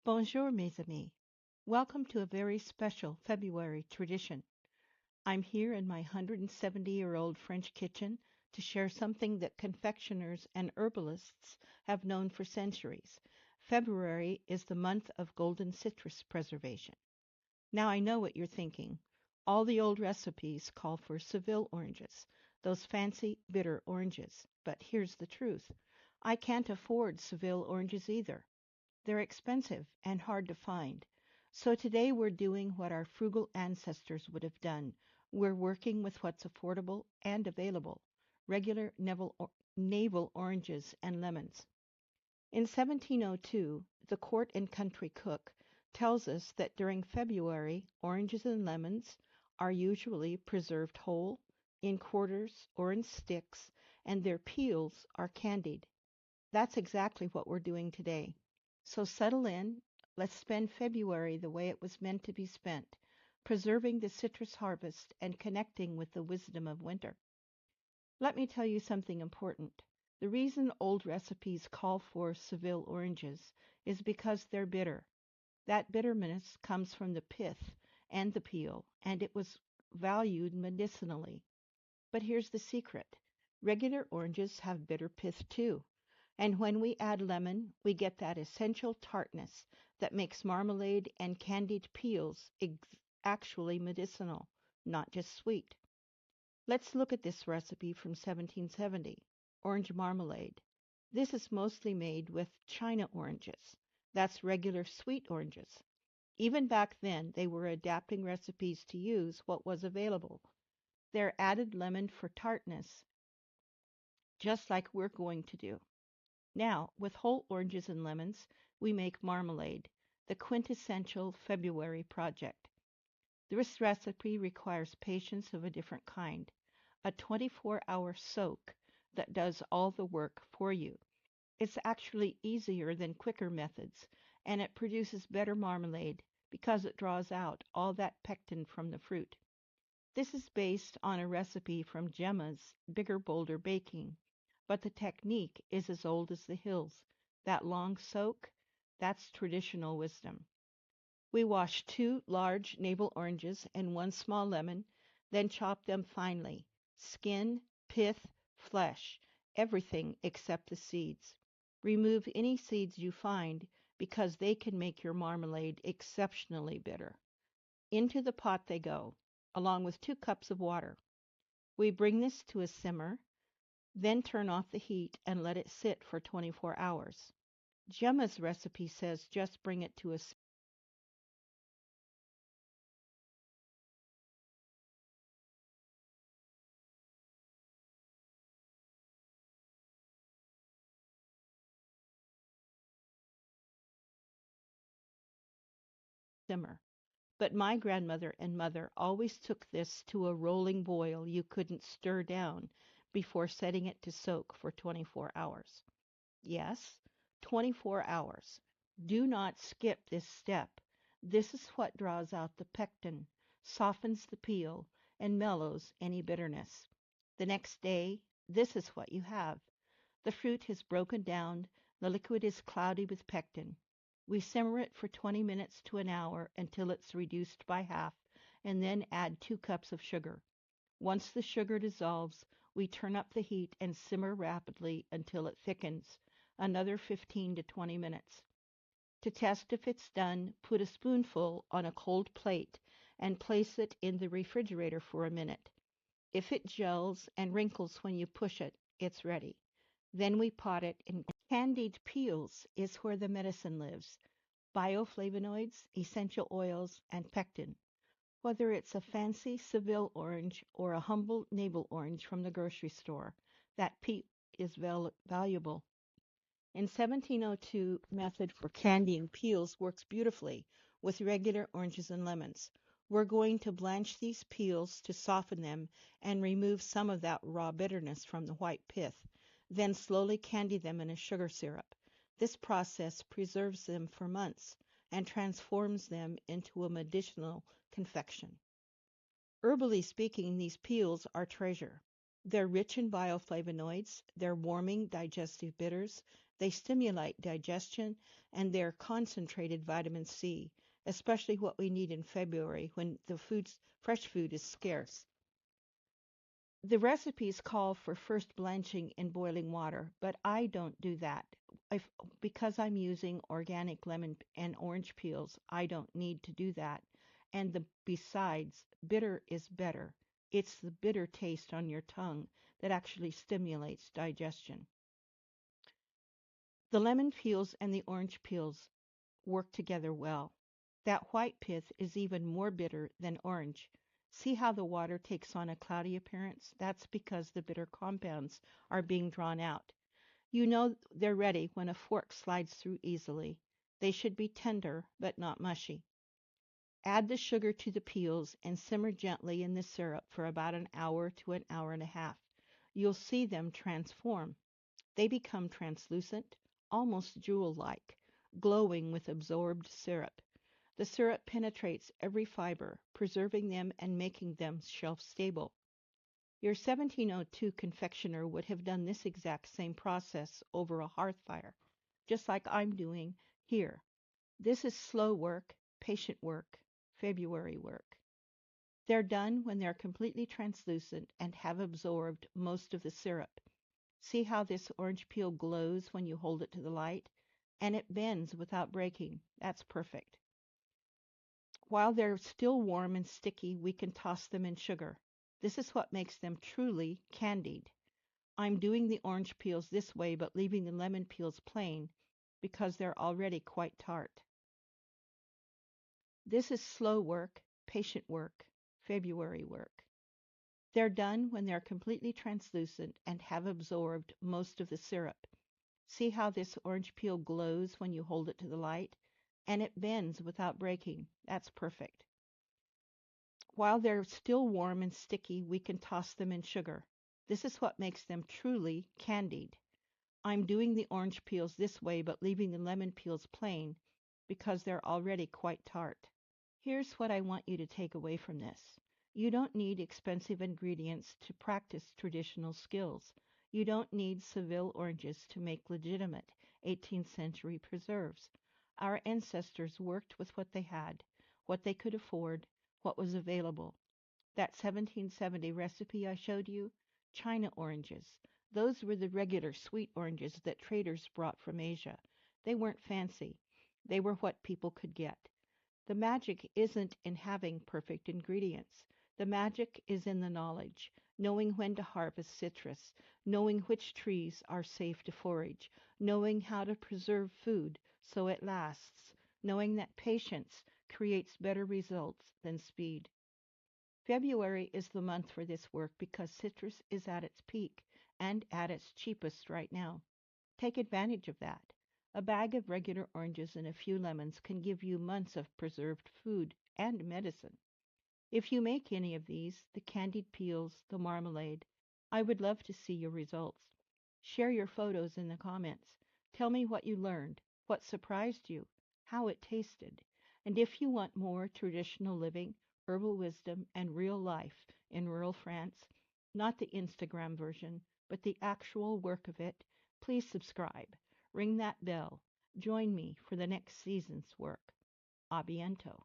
Bonjour, mes amis. Welcome to a very special February tradition. I'm here in my 170-year-old French kitchen to share something that confectioners and herbalists have known for centuries. February is the month of golden citrus preservation. Now I know what you're thinking. All the old recipes call for Seville oranges, those fancy bitter oranges. But here's the truth. I can't afford Seville oranges either. They're expensive and hard to find. So today we're doing what our frugal ancestors would have done. We're working with what's affordable and available, regular navel oranges and lemons. In 1702, the court and country cook tells us that during February, oranges and lemons are usually preserved whole, in quarters or in sticks, and their peels are candied. That's exactly what we're doing today. So settle in. Let's spend February the way it was meant to be spent, preserving the citrus harvest and connecting with the wisdom of winter. Let me tell you something important. The reason old recipes call for Seville oranges is because they're bitter. That bitterness comes from the pith and the peel, and it was valued medicinally. But here's the secret. Regular oranges have bitter pith too. And when we add lemon, we get that essential tartness that makes marmalade and candied peels actually medicinal, not just sweet. Let's look at this recipe from 1770, orange marmalade. This is mostly made with China oranges. That's regular sweet oranges. Even back then, they were adapting recipes to use what was available. They're added lemon for tartness, just like we're going to do. Now, with whole oranges and lemons, we make marmalade, the quintessential February project. This recipe requires patience of a different kind, a 24-hour soak that does all the work for you. It's actually easier than quicker methods, and it produces better marmalade because it draws out all that pectin from the fruit. This is based on a recipe from Gemma's Bigger Bolder Baking, but the technique is as old as the hills. That long soak, that's traditional wisdom. We wash 2 large navel oranges and 1 small lemon, then chop them finely. Skin, pith, flesh, everything except the seeds. Remove any seeds you find because they can make your marmalade exceptionally bitter. Into the pot they go, along with 2 cups of water. We bring this to a simmer, then turn off the heat and let it sit for 24 hours. Gemma's recipe says just bring it to a simmer. But my grandmother and mother always took this to a rolling boil you couldn't stir down before setting it to soak for 24 hours. Yes, 24 hours. Do not skip this step. This is what draws out the pectin, softens the peel, and mellows any bitterness. The next day, this is what you have. The fruit has broken down, the liquid is cloudy with pectin. We simmer it for 20 minutes to an hour until it's reduced by half, and then add 2 cups of sugar. Once the sugar dissolves, we turn up the heat and simmer rapidly until it thickens, another 15 to 20 minutes. To test if it's done, put a spoonful on a cold plate and place it in the refrigerator for a minute. If it gels and wrinkles when you push it, it's ready. Then we pot it in. Candied peels is where the medicine lives. Bioflavonoids, essential oils, and pectin. Whether it's a fancy Seville orange or a humble navel orange from the grocery store, that peel is valuable. In 1702, method for candying peels works beautifully with regular oranges and lemons. We're going to blanch these peels to soften them and remove some of that raw bitterness from the white pith, then slowly candy them in a sugar syrup. This process preserves them for months and transforms them into a medicinal confection. Herbally speaking, these peels are treasure. They're rich in bioflavonoids, they're warming digestive bitters, They stimulate digestion and they're concentrated vitamin C, especially what we need in February when fresh food is scarce. The recipes call for first blanching in boiling water, but I don't do that. If, because I'm using organic lemon and orange peels, I don't need to do that. And besides, bitter is better. It's the bitter taste on your tongue that actually stimulates digestion. The lemon peels and the orange peels work together well. That white pith is even more bitter than orange. See how the water takes on a cloudy appearance? That's because the bitter compounds are being drawn out. You know they're ready when a fork slides through easily. They should be tender, but not mushy. Add the sugar to the peels and simmer gently in the syrup for about an hour to an hour and a half. You'll see them transform. They become translucent, almost jewel-like, glowing with absorbed syrup. The syrup penetrates every fiber, preserving them and making them shelf-stable. Your 1702 confectioner would have done this exact same process over a hearth fire, just like I'm doing here. This is slow work, patient work, February work. They're done when they're completely translucent and have absorbed most of the syrup. See how this orange peel glows when you hold it to the light? And it bends without breaking. That's perfect. While they're still warm and sticky, we can toss them in sugar. This is what makes them truly candied. I'm doing the orange peels this way but leaving the lemon peels plain because they're already quite tart. This is slow work, patient work, February work. They're done when they're completely translucent and have absorbed most of the syrup. See how this orange peel glows when you hold it to the light? And it bends without breaking. That's perfect. While they're still warm and sticky, we can toss them in sugar. This is what makes them truly candied. I'm doing the orange peels this way but leaving the lemon peels plain because they're already quite tart. Here's what I want you to take away from this. You don't need expensive ingredients to practice traditional skills. You don't need Seville oranges to make legitimate 18th century preserves. Our ancestors worked with what they had, what they could afford, what was available. That 1770 recipe I showed you, China oranges. Those were the regular sweet oranges that traders brought from Asia. They weren't fancy. They were what people could get. The magic isn't in having perfect ingredients. The magic is in the knowledge, knowing when to harvest citrus, knowing which trees are safe to forage, knowing how to preserve food so it lasts, knowing that patience creates better results than speed. February is the month for this work because citrus is at its peak and at its cheapest right now. Take advantage of that. A bag of regular oranges and a few lemons can give you months of preserved food and medicine. If you make any of these, the candied peels, the marmalade, I would love to see your results. Share your photos in the comments. Tell me what you learned, what surprised you, how it tasted. And if you want more traditional living, herbal wisdom, and real life in rural France, not the Instagram version, but the actual work of it, please subscribe. Ring that bell. Join me for the next season's work. A biento.